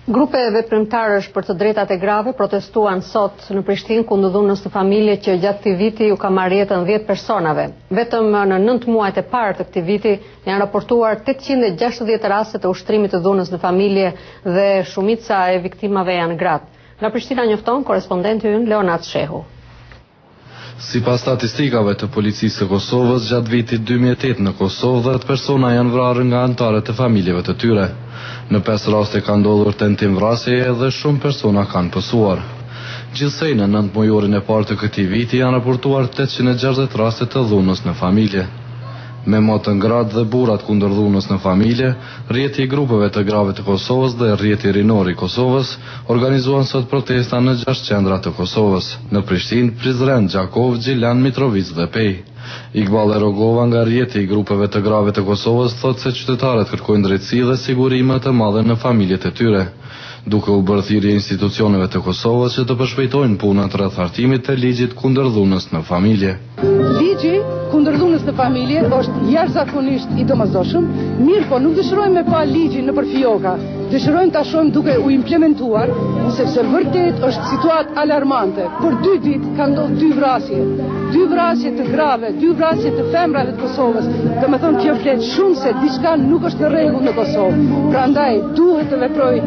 Grupe veprimtarësh për të drejtat e grave protestuan sot në Prishtinë kundër dhunës në familje që gjatë këtij viti u ka marrë jetën 10 personave. Vetëm në 9 muajt e parë të këtij viti janë raportuar 860 raste të ushtrimit të dhunës në familje dhe shumica e viktimave janë gratë. Nga Prishtina njofton korespondenti ynë Leonat Shehu. Sipas statistikave të policisë të Kosovës, gjatë vitit 2008 në Kosovë 10 persona janë vrarë nga anëtarët e familjeve të tyre. Në 5 raste ka ndodhur tentim vrasjeje dhe shumë persona kanë pësuar. Gjithsej në 9 mujorin e parë të këtij viti janë raportuar 860 raste të dhunës në familje. Me motën gratë dhe burrat kundër dhunës në familje, rrjeti i grupeve të grave të Kosovës dhe rrjeti rinor i Kosovës organizuan sot protesta në 6 qendra të Kosovës, në Prishtinë, Prizren, Gjakov, Gjilan, Mitrovic dhe Pej. Iqbal Erogova nga rrjeti i grupeve të grave të Kosovës thotë se qytetarët kërkojnë drejtësi dhe sigurime të madhe në familjet e tyre, duke u bërë thirrje institucioneve të Kosovës që të përshpejtojnë punën rreth hartimit të ligjit kundër dhunës në familje. Ligji kundër dhunës në familje është jashtëzakonisht i domosdoshëm, mirë po nuk dëshirojmë me pa ligjin nëpër fioka. Dëshirojmë ta shohim duke u implementuar, sepse vërtet është situatë alarmante. Për 2 ditë kanë ndodhur 2 vrasje të grave, 2 vrasje të femrave të Kosovës. Domethënë kjo flet shumë se diçka nuk është në rregull në Kosovë. Prandaj duhet të veprojë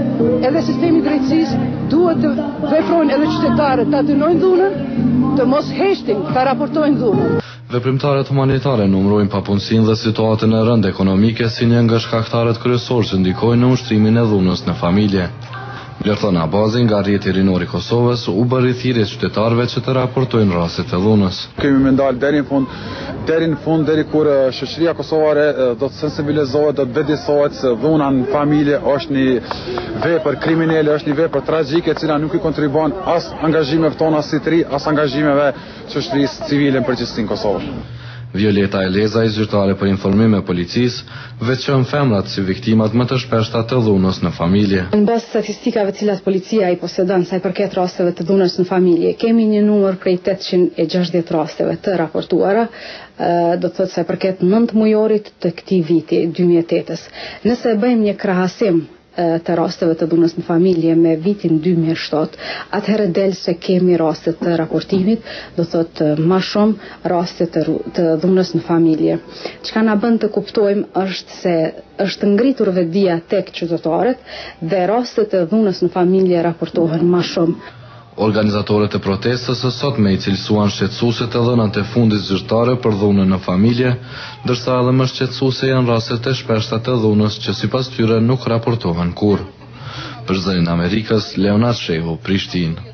edhe sistemi i drejtësisë, duhet të veprojnë edhe qytetarët ta dënojnë dhunën, të mos heshtin, ta raportojnë dhunën. Veprimtarët humanitare numërojnë papunësinë dhe situatën e rëndë ekonomike si një nga shkaktarët kryesorë që ndikojnë në ushtrimin e dhunës në familje. Vlerëthon Abazi nga rrjeti rinor i Kosovës u bëri thirrje qytetarëve që të raportojnë rastet e dhunës. Kemi me ndalë deri në fund deri kur shoqëria kosovare do të sensibilizohet, do të vëdësohet se dhuna në familje është një vepër kriminale, është një vepër tragjike e cila nuk i kontribuon as angazhimeve tona si të ri, as angazhimeve shoqërisë civile në përgjithësi në Kosovë. Violeta Eleza, zyrtare për informim e policisë, veçon femrat si viktimat më të shpeshta të dhunës në familje. Në bazë statistikave të cilat policia i posedon sa i përket rasteve të dhunës në familje, kemi një numër prej 860 rasteve të raportuara, do të thotë sa i përket 9 mujorit të këtij viti 2008-s. Nëse bëjmë një krahasim të rasteve të dhunës në familje me vitin 2007, atëherë del se kemi raste të raportimit, do thotë më shumë raste të dhunës në familje. Çka na bën të kuptojmë është se është ngritur vetdia tek qytetarët dhe rastet të dhunës në familje raportohen më shumë. Organizatorët e protestës sot me i cilësuan shqetësuese të dhënat e fundit zyrtare për dhunën në familje, ndërsa edhe më shqetësuese janë rastet e shpeshta të dhunës që sipas tyre nuk raportohen kurrë. Për Zërin e Amerikës, Leonat Shehu, Prishtinë.